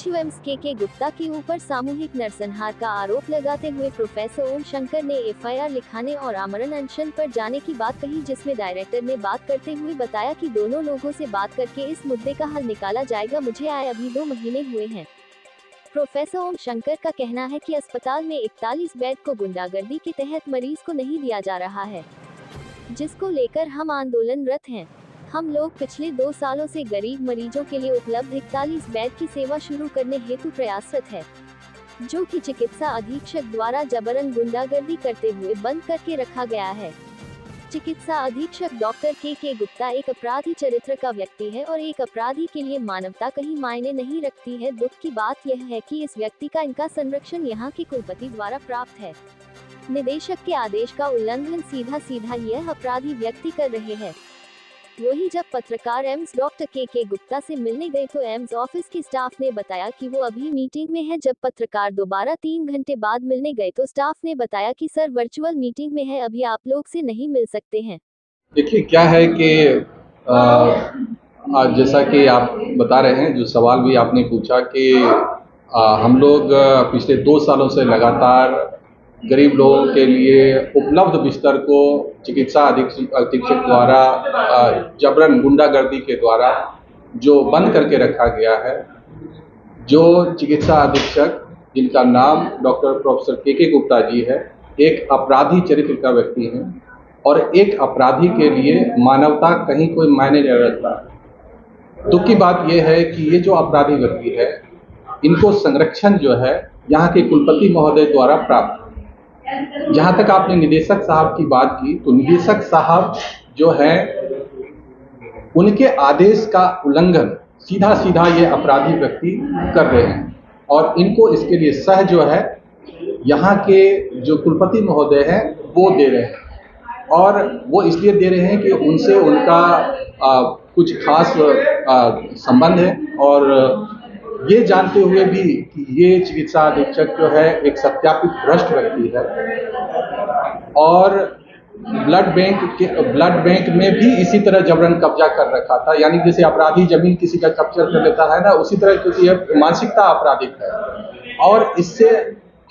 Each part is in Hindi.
सचिव एम्स के गुप्ता के ऊपर सामूहिक नरसंहार का आरोप लगाते हुए प्रोफेसर ओम शंकर ने एफआईआर लिखाने और आमरण अनशन पर जाने की बात कही, जिसमें डायरेक्टर ने बात करते हुए बताया कि दोनों लोगों से बात करके इस मुद्दे का हल निकाला जाएगा। मुझे आए अभी 2 महीने हुए हैं। प्रोफेसर ओम शंकर का कहना है कि अस्पताल में 41 बेड को गुंडागर्दी के तहत मरीज को नहीं दिया जा रहा है, जिसको लेकर हम आंदोलनरत हैं। हम लोग पिछले 2 सालों से गरीब मरीजों के लिए उपलब्ध 41 बेड की सेवा शुरू करने हेतु प्रयासरत है, जो कि चिकित्सा अधीक्षक द्वारा जबरन गुंडागर्दी करते हुए बंद करके रखा गया है। चिकित्सा अधीक्षक डॉक्टर के गुप्ता एक अपराधी चरित्र का व्यक्ति है और एक अपराधी के लिए मानवता कहीं मायने नहीं रखती है। दुख की बात यह है कि इस व्यक्ति का इनका संरक्षण यहाँ के कुलपति द्वारा प्राप्त है। निदेशक के आदेश का उल्लंघन सीधा यह अपराधी व्यक्ति कर रहे हैं। वही जब पत्रकार एम्स डॉक्टर के गुप्ता से मिलने गए तो एम्स ऑफिस के स्टाफ ने बताया कि वो अभी मीटिंग में है। जब पत्रकार दोबारा 3 घंटे बाद मिलने गए तो स्टाफ ने बताया कि सर वर्चुअल मीटिंग में है, अभी आप लोग से नहीं मिल सकते हैं। देखिए क्या है कि आज जैसा कि आप बता रहे हैं, जो सवाल भी आपने पूछा कि हम लोग पिछले 2 सालों से लगातार गरीब लोगों के लिए उपलब्ध बिस्तर को चिकित्सा अधीक्षक द्वारा जबरन गुंडागर्दी के द्वारा जो बंद करके रखा गया है। जो चिकित्सा अधीक्षक जिनका नाम डॉक्टर प्रोफेसर के गुप्ता जी है, एक अपराधी चरित्र का व्यक्ति है और एक अपराधी के लिए मानवता कहीं कोई मायने नहीं रखता। दुख की बात यह है कि ये जो अपराधी व्यक्ति है, इनको संरक्षण जो है यहाँ के कुलपति महोदय द्वारा प्राप्त। जहाँ तक आपने निदेशक साहब की बात की, तो निदेशक साहब जो है उनके आदेश का उल्लंघन सीधा ये अपराधी व्यक्ति कर रहे हैं और इनको इसके लिए सह जो है यहाँ के जो कुलपति महोदय हैं वो दे रहे हैं। और वो इसलिए दे रहे हैं कि उनसे उनका कुछ खास संबंध है और ये जानते हुए भी कि ये चिकित्सा अधीक्षक जो है एक सत्यापित भ्रष्ट व्यक्ति है और ब्लड बैंक में भी इसी तरह जबरन कब्जा कर रखा था। यानी जैसे अपराधी जमीन किसी का कब्जा कर लेता है ना, उसी तरह क्योंकि यह मानसिकता आपराधिक है और इससे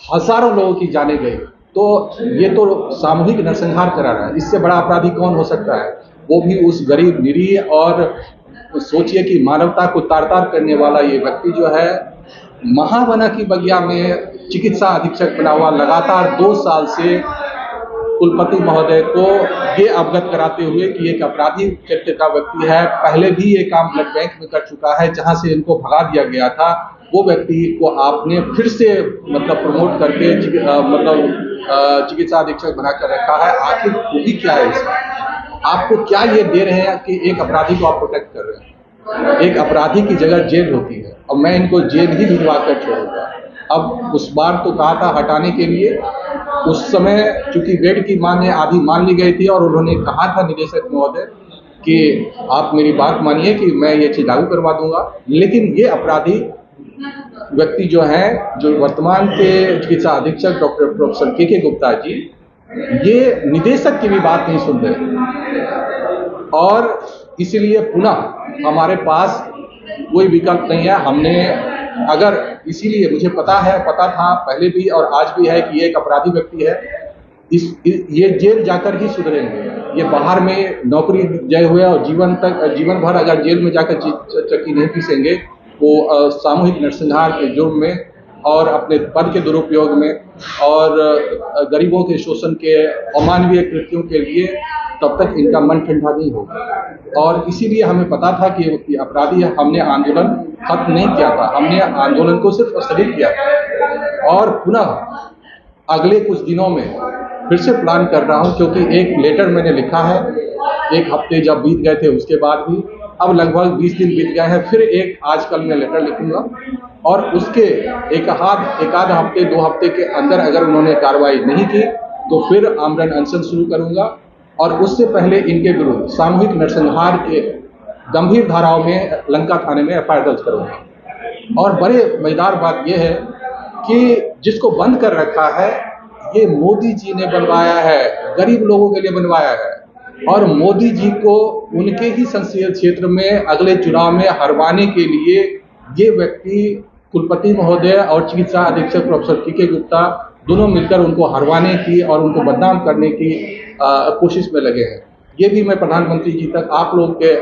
हजारों लोगों की जाने गई। तो ये तो सामूहिक नरसंहार करा रहा है, इससे बड़ा अपराधी कौन हो सकता है? वो भी उस गरीब निरीह और सोचिए कि मानवता को तार-तार करने वाला ये व्यक्ति जो है महावना की बगिया में चिकित्सा अधीक्षक बना हुआ लगातार 2 साल से कुलपति महोदय को ये अवगत कराते हुए कि एक अपराधी चरित्र का व्यक्ति है, पहले भी ये काम ब्लड बैंक में कर चुका है, जहां से इनको भगा दिया गया था। वो व्यक्ति को आपने फिर से प्रमोट करके चिकित्सा अधीक्षक बनाकर रखा है। आखिर खूबी क्या है इसका? आपको क्या ये दे रहे हैं कि एक अपराधी को आप प्रोटेक्ट कर रहे हैं? एक अपराधी की जगह जेल होती है और मैं इनको जेल ही भिजवा कर छोड़ूंगा। अब उस बार तो कहा था हटाने के लिए, उस समय चूंकि बेड की मांग आधी मान ली गई थी और उन्होंने कहा था निदेशक महोदय कि आप मेरी बात मानिए कि मैं ये चीज लागू करवा दूंगा। लेकिन ये अपराधी व्यक्ति जो है, जो वर्तमान के चिकित्सा अधीक्षक डॉक्टर प्रोफेसर के गुप्ता जी, ये निदेशक की भी बात नहीं सुन रहे और इसलिए पुनः हमारे पास कोई विकल्प नहीं है। हमने अगर इसीलिए मुझे पता था पहले भी और आज भी है कि ये एक अपराधी व्यक्ति है, ये जेल जाकर ही सुधरेंगे। ये बाहर में नौकरी जय हुए और जीवन भर अगर जेल में जाकर चक्की नहीं पीसेंगे, वो सामूहिक नरसंहार के जुर्म में और अपने पद के दुरुपयोग में और गरीबों के शोषण के अमानवीय कृत्यों के लिए तब तक इनका मन ठंडा नहीं होगा। और इसीलिए हमें पता था कि अपराधी है। हमने आंदोलन खत्म नहीं किया था, हमने आंदोलन को सिर्फ स्थगित किया था और पुनः अगले कुछ दिनों में फिर से प्लान कर रहा हूं, क्योंकि एक लेटर मैंने लिखा है। 1 हफ्ते जब बीत गए थे उसके बाद भी अब लगभग 20 दिन बीत गए हैं, फिर एक आजकल मैं लेटर लिखूंगा और उसके एक आध हफ्ते 2 हफ्ते के अंदर अगर उन्होंने कार्रवाई नहीं की तो फिर आमरण अनशन शुरू करूंगा और उससे पहले इनके विरुद्ध सामूहिक नरसंहार के गंभीर धाराओं में लंका थाने में एफआईआर दर्ज करूंगा। और बड़े मजेदार बात यह है कि जिसको बंद कर रखा है ये मोदी जी ने बनवाया है, गरीब लोगों के लिए बनवाया है और मोदी जी को उनके ही संसदीय क्षेत्र में अगले चुनाव में हरवाने के लिए ये व्यक्ति कुलपति महोदय और चिकित्सा अधीक्षक प्रोफेसर के गुप्ता दोनों मिलकर उनको हरवाने की और उनको बदनाम करने की कोशिश में लगे हैं। ये भी मैं प्रधानमंत्री जी तक आप लोग के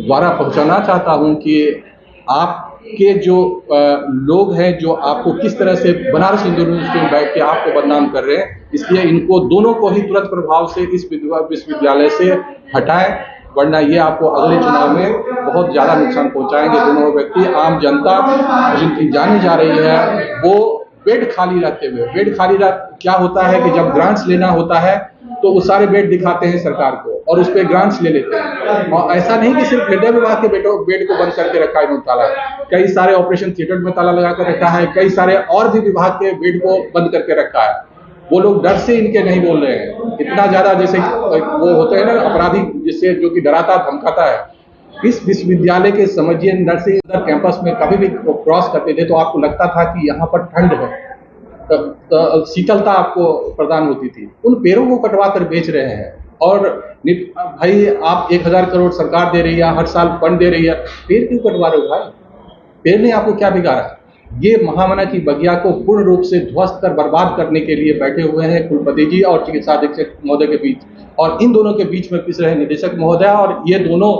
द्वारा पहुंचाना चाहता हूं कि आपके जो लोग हैं जो आपको किस तरह से बनारस हिंदू यूनिवर्सिटी में बैठ के आपको बदनाम कर रहे हैं, इसलिए इनको दोनों को ही तुरंत प्रभाव से इस विश्वविद्यालय से हटाएं, वरना ये आपको अगले चुनाव में बहुत ज़्यादा नुकसान पहुंचाएंगे। दोनों व्यक्ति, आम जनता जिनकी जानी जा रही है, वो बेड खाली रखते हुए, बेड खाली क्या होता है कि जब ग्रांट्स लेना होता है तो वो सारे बेड दिखाते हैं सरकार को और उस पर ग्रांट्स ले लेते हैं। और ऐसा नहीं कि सिर्फ हृदय विभाग के बेड को बंद करके रखा है इन्होंने ताला, कई सारे ऑपरेशन थिएटर में ताला लगा कर रखा है, कई सारे और भी विभाग के बेड को बंद करके रखा है। वो लोग डर से इनके नहीं बोल रहे हैं, इतना ज्यादा जैसे वो होते हैं ना अपराधी, जिससे जो कि डराता धमकाता है। इस विश्वविद्यालय के समझिए नर्सिंग कैंपस में कभी भी क्रॉस करते थे तो आपको लगता था कि यहाँ पर ठंड है, शीतलता आपको प्रदान होती थी। उन पेड़ों को कटवा कर बेच रहे हैं। और भाई आप 1000 करोड़ सरकार दे रही है, हर साल फंड दे रही है, पेड़ क्यों कटवा रहे हो भाई? पेड़ ने आपको क्या बिगाड़ा? ये महामना की बगिया को पूर्ण रूप से ध्वस्त कर बर्बाद करने के लिए बैठे हुए हैं कुलपति जी और चिकित्सा अधीक्षक महोदय के बीच, और इन दोनों के बीच में पिस रहे निदेशक महोदय। और ये दोनों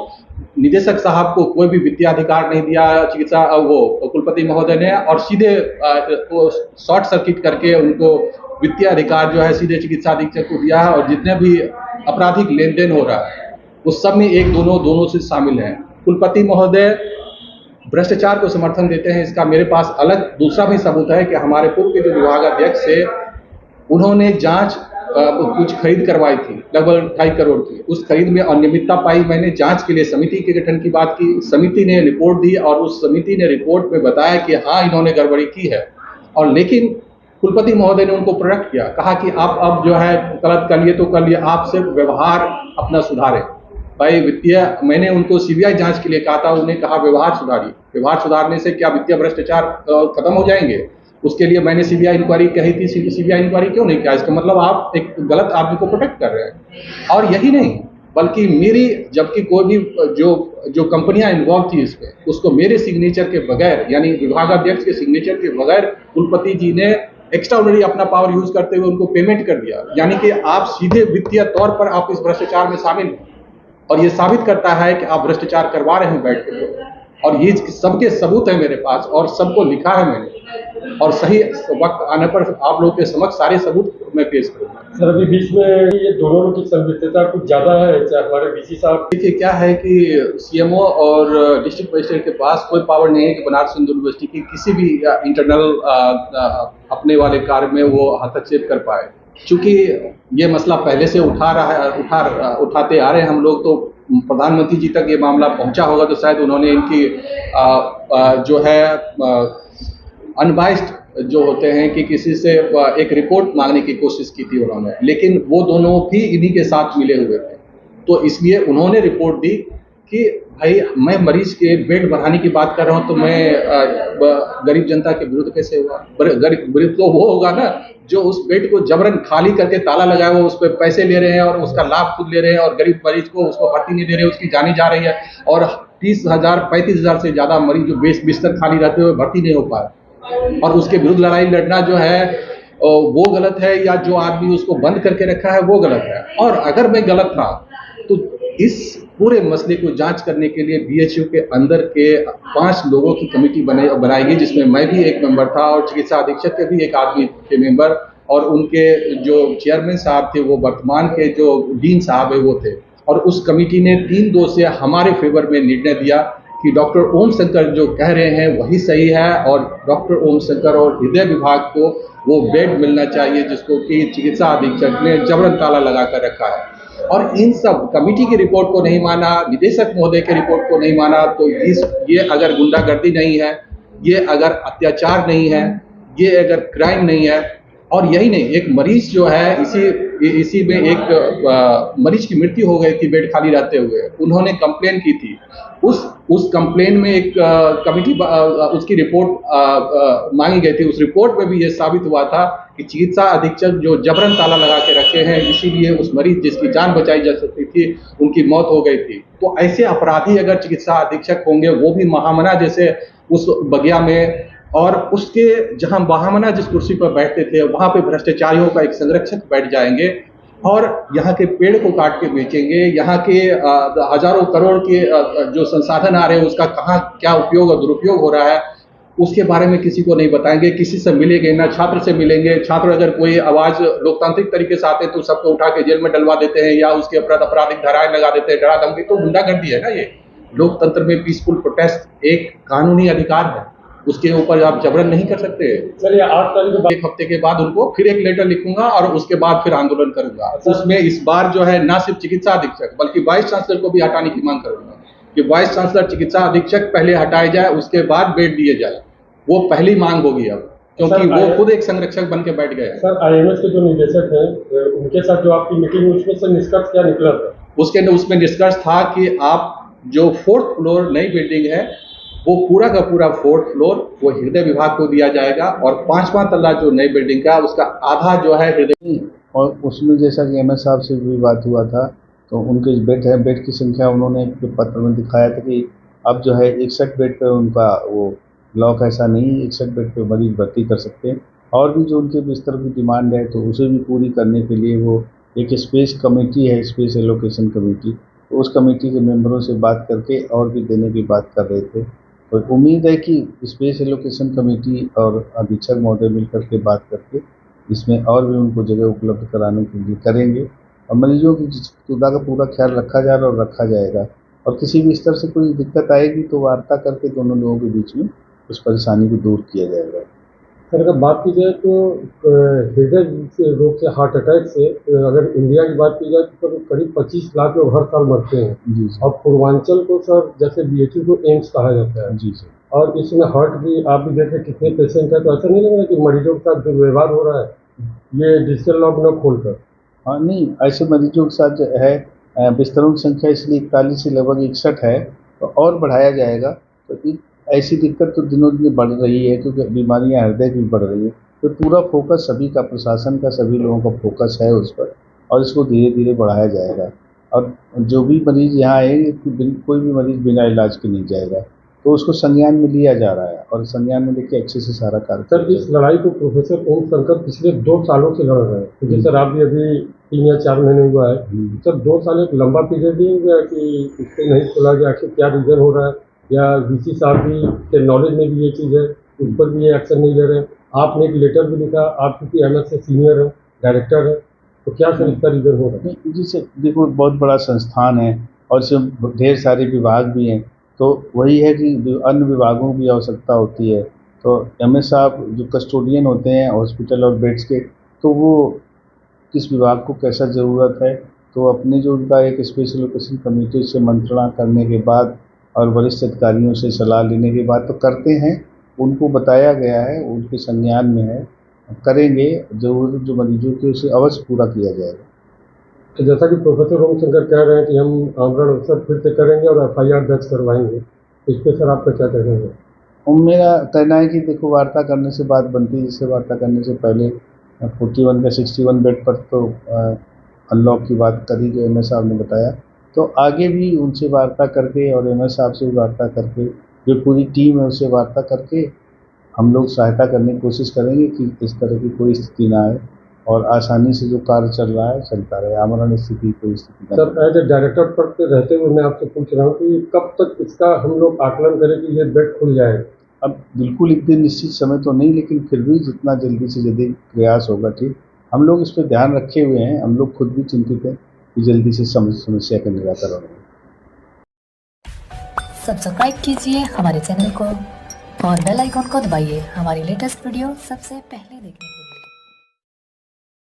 निदेशक साहब को कोई भी वित्तीय अधिकार नहीं दिया चिकित्सा कुलपति महोदय ने, और सीधे शॉर्ट सर्किट करके उनको वित्तीय अधिकार जो है सीधे चिकित्सा अधीक्षक को दिया है। और जितने भी आपराधिक लेन देन हो रहा है उस सब में एक दोनों से शामिल है। कुलपति महोदय भ्रष्टाचार को समर्थन देते हैं, इसका मेरे पास अलग दूसरा भी सबूत है कि हमारे पूर्व के जो विभागाध्यक्ष थे उन्होंने जांच कुछ खरीद करवाई थी लगभग 2.5 करोड़ की। उस खरीद में अनियमितता पाई। मैंने जांच के लिए समिति के गठन की बात की, समिति ने रिपोर्ट दी और उस समिति ने रिपोर्ट में बताया कि हाँ इन्होंने गड़बड़ी की है। और लेकिन कुलपति महोदय ने उनको प्रोटेक्ट किया, कहा कि आप अब जो है गलत कर लिए तो कर लिए, आप सिर्फ व्यवहार अपना सुधारें। भाई वित्तीय, मैंने उनको सीबीआई जांच के लिए कहा था, उन्हें कहा व्यवहार सुधारिए। व्यवहार सुधारने से क्या वित्तीय भ्रष्टाचार खत्म हो जाएंगे? उसके लिए मैंने सीबीआई इंक्वायरी कही थी, सीबीआई इंक्वायरी क्यों नहीं किया? इसका मतलब आप एक गलत आदमी को प्रोटेक्ट कर रहे हैं। और यही नहीं बल्कि मेरी, जबकि कोई भी जो कंपनियां इन्वॉल्व थी इसमें, उसको मेरे सिग्नेचर के बगैर, यानी विभागाध्यक्ष के सिग्नेचर के बगैर कुलपति जी ने एक्स्ट्राऑर्डिनरी अपना पावर यूज करते हुए उनको पेमेंट कर दिया। यानी कि आप सीधे वित्तीय तौर पर आप इस भ्रष्टाचार में शामिल हैं, और ये साबित करता है कि आप भ्रष्टाचार करवा रहे हैं बैठ के। और ये सबके सबूत है मेरे पास और सबको लिखा है मैंने, और सही वक्त आने पर आप लोगों के समक्ष सारे सबूत मैं पेश करूंगा। सर अभी बीच में ये दोनों की संलिप्तता कुछ ज्यादा है हमारे बीसी साहब। देखिए क्या है कि सीएमओ और डिस्ट्रिक्ट मजिस्ट्रेट के पास कोई पावर नहीं है कि बनारस हिंदू यूनिवर्सिटी की किसी भी इंटरनल अपने वाले कार्य में वो हस्तक्षेप कर पाए। चूंकि ये मसला पहले से उठाते आ रहे हैं हम लोग, तो प्रधानमंत्री जी तक ये मामला पहुंचा होगा तो शायद उन्होंने इनकी जो है अनबाइस्ड जो होते हैं कि किसी से एक रिपोर्ट मांगने की कोशिश की थी उन्होंने, लेकिन वो दोनों भी इन्हीं के साथ मिले हुए थे। तो इसलिए उन्होंने रिपोर्ट दी कि भाई मैं मरीज के बेड बढ़ाने की बात कर रहा हूँ तो मैं गरीब जनता के विरुद्ध कैसे हुआ? गरीब तो वो होगा ना जो उस बेड को जबरन खाली करके ताला लगाए हुए उस पर पैसे ले रहे हैं और उसका लाभ खुद ले रहे हैं, और गरीब मरीज को उसको भर्ती नहीं दे रहे, उसकी जानी जा रही है, और 30,000-35,000 से ज्यादा मरीज जो बिस्तर खाली रहते हुए भर्ती नहीं हो पाए, और उसके विरुद्ध लड़ाई लड़ना जो है वो गलत है, या जो आदमी उसको बंद करके रखा है वो गलत है। और अगर मैं गलत था तो इस पूरे मसले को जांच करने के लिए बीएचयू के अंदर के 5 लोगों की कमेटी बनाई गई, जिसमें मैं भी एक मेंबर था और चिकित्सा अधीक्षक के भी एक आदमी थे मेंबर, और उनके जो चेयरमैन साहब थे वो वर्तमान के जो डीन साहब है वो थे। और उस कमेटी ने 3-2 से हमारे फेवर में निर्णय दिया कि डॉक्टर ओम शंकर जो कह रहे हैं वही सही है, और डॉक्टर ओम शंकर और हृदय विभाग को वो बेड मिलना चाहिए जिसको कि चिकित्सा अधीक्षक ने जबरन ताला लगा कर रखा है। और इन सब कमेटी की रिपोर्ट को नहीं माना, निदेशक महोदय के रिपोर्ट को नहीं माना, तो ये अगर गुंडागर्दी नहीं है, ये अगर अत्याचार नहीं है, ये अगर क्राइम नहीं है, और यही नहीं, एक मरीज जो है इसी में एक मरीज की मृत्यु हो गई थी बेड खाली रहते हुए, उन्होंने कंप्लेन की थी। उस कंप्लेन में एक कमेटी उसकी रिपोर्ट मांगी गई थी। उस रिपोर्ट में भी ये साबित हुआ था कि चिकित्सा अधीक्षक जो जबरन ताला लगा के रखे हैं, इसीलिए उस मरीज जिसकी जान बचाई जा सकती थी उनकी मौत हो गई थी। तो ऐसे अपराधी अगर चिकित्सा अधीक्षक होंगे, वो भी महामना जैसे उस बगिया में, और उसके जहां बहामना जिस कुर्सी पर बैठते थे वहां पे भ्रष्टाचारियों का एक संरक्षक बैठ जाएंगे और यहाँ के पेड़ को काट के बेचेंगे। यहाँ के हजारों करोड़ के जो संसाधन आ रहे हैं उसका कहाँ क्या उपयोग और दुरुपयोग हो रहा है उसके बारे में किसी को नहीं बताएंगे, किसी से मिलेंगे ना, छात्र से मिलेंगे। छात्र अगर कोई आवाज लोकतांत्रिक तरीके से आते हैं तो सबको उठा के जेल में डलवा देते हैं या उसके आपराधिक धाराएं लगा देते हैं, डरा धमकी। तो गुंडागर्दी है ना ये। लोकतंत्र में पीसफुल प्रोटेस्ट एक कानूनी अधिकार है, उसके ऊपर आप जबरन नहीं कर सकते। चलिए 8 तारीख के बाद, एक हफ्ते के बाद उनको फिर एक लेटर लिखूंगा और उसके बाद फिर आंदोलन करूंगा। उसमें इस बार जो है ना सिर्फ चिकित्सा अधीक्षक बल्कि वाइस चांसलर को भी हटाने की मांग करूंगा कि वाइस चांसलर चिकित्सा अधीक्षक पहले हटाए जाए, उसके बाद बेड दिए जाए। वो पहली मांग होगी अब, क्योंकि वो खुद एक संरक्षक बन के बैठ गए हैं। सर आईएमएस के जो निदेशक हैं उनके साथ जो आपकी मीटिंग हुई उसमें से निष्कर्ष क्या निकला था? उसमें निष्कर्ष था कि आप जो 4th फ्लोर नई बिल्डिंग है वो पूरा का पूरा 4th फ्लोर वो हृदय विभाग को दिया जाएगा और 5वां तल्ला जो नई बिल्डिंग का उसका आधा जो है हृदय। और उसमें जैसा कि एमएस साहब से भी बात हुआ था तो उनके बेड की संख्या उन्होंने पत्र में दिखाया था कि अब जो है 61 बेड पे उनका वो ब्लॉक ऐसा नहीं, 61 बेड पे मरीज भर्ती कर सकते हैं। और भी जो उनके बिस्तर की डिमांड है तो उसे भी पूरी करने के लिए वो एक स्पेस कमेटी है, स्पेस एलोकेशन कमेटी, तो उस कमेटी के मेंबरों से बात करके और भी देने की बात कर रहे थे। तो उम्मीद है कि स्पेस एलोकेशन कमेटी और अधीक्षक महोदय मिलकर के बात करके इसमें और भी उनको जगह उपलब्ध कराने के लिए करेंगे और मरीजों की सुविधा का पूरा ख्याल रखा जा रहा और रखा जाएगा। और किसी भी स्तर से कोई दिक्कत आएगी तो वार्ता करके दोनों लोगों के बीच में उस परेशानी को दूर किया जाएगा। सर अगर बात की जाए तो हृदय रोग से, हार्ट अटैक से अगर इंडिया की बात की जाए तो करीब 25 लाख लोग हर साल मरते हैं। जी सर। और पूर्वांचल को सर जैसे बीएचयू को एम्स कहा जाता है। जी सर। और इसमें हार्ट की आप भी देखें कितने पेशेंट है, तो ऐसा नहीं लग रहा कि मरीजों के साथ जो व्यवहार हो रहा है ये डिजिटल लॉक न खोलकर। हाँ नहीं, ऐसे मरीजों के साथ जो है बिस्तरों की संख्या इसलिए 41 से लगभग 61 है तो और बढ़ाया जाएगा। तो ऐसी दिक्कत तो दिनों दिन बढ़ रही है क्योंकि बीमारियां हृदय की बढ़ रही है। तो पूरा फोकस सभी का, प्रशासन का, सभी लोगों का फोकस है उस पर और इसको धीरे धीरे बढ़ाया जाएगा। और जो भी मरीज यहाँ आएंगे कोई भी मरीज बिना इलाज के नहीं जाएगा, तो उसको संज्ञान में लिया जा रहा है और संज्ञान में लेके अच्छे से सारा कार्य। सर इस लड़ाई को प्रोफेसर ओम शंकर पिछले 2 सालों से लड़ रहे हैं, क्योंकि सर आप भी अभी 3 या 4 महीने हुआ है। सर 2 साल एक लंबा पीरियड नहीं हुआ कि इसको नहीं खोला गया, आखिर क्या रीजन हो रहा है? या वीसी साहब भी के नॉलेज में भी ये चीज़ है, उस पर भी ये एक्शन नहीं ले रहे हैं? आपने एक लेटर भी लिखा, आप क्योंकि एमएस से सीनियर है, डायरेक्टर है, तो क्या सर इसका रीजन हो रहा है? जी सर, देखो बहुत बड़ा संस्थान है और इसमें ढेर सारे विभाग भी हैं, तो वही है कि अन्य विभागों की आवश्यकता होती है। तो एमएस साहब जो कस्टोडियन होते हैं हॉस्पिटल और बेड्स के, तो वो किस विभाग को कैसा ज़रूरत है, तो अपने जो उनका एक स्पेशल एलोकेशन कमेटी से मंत्रणा करने के बाद और वरिष्ठ अधिकारियों से सलाह लेने के बाद तो करते हैं, उनको बताया गया है, उनके संज्ञान में है, करेंगे। ज़रूरत जो मरीजों की उसे अवश्य पूरा किया जाएगा। तो जैसा कि प्रोफेसर ओम शंकर कह रहे हैं कि हम आमरण अवसर फिर से करेंगे और एफआईआर दर्ज करवाएंगे, तो इस पर सर आपका क्या कहना है? और मेरा कहना है कि देखो वार्ता करने से बात बनती है, जिससे वार्ता करने से पहले 41 का 61 बेड पर तो अनलॉक की बात करी जो एमएस साहब ने बताया, तो आगे भी उनसे वार्ता करके और एमएस साहब से भी वार्ता करके, जो पूरी टीम है उससे वार्ता करके हम लोग सहायता करने की कोशिश करेंगे कि इस तरह की कोई स्थिति ना आए और आसानी से जो कार्य चल रहा है चलता रहे, आमरण स्थिति कोई स्थिति। सर एज ए डायरेक्टर पद पे रहते हुए मैं आपसे पूछ रहा हूँ कि कब तक इसका हम लोग आकलन करें कि ये बेड खुल जाएगा? अब बिल्कुल एक दिन निश्चित समय तो नहीं, लेकिन फिर भी जितना जल्दी से जल्दी प्रयास होगा ठीक। हम लोग इस पर ध्यान रखे हुए हैं, हम लोग खुद भी चिंतित हैं कि जल्दी से समस्या का निराकरण हो। सब्सक्राइब कीजिए हमारे चैनल को और बेल आइकॉन को दबाइए हमारी लेटेस्ट वीडियो सबसे पहले देखने के लिए।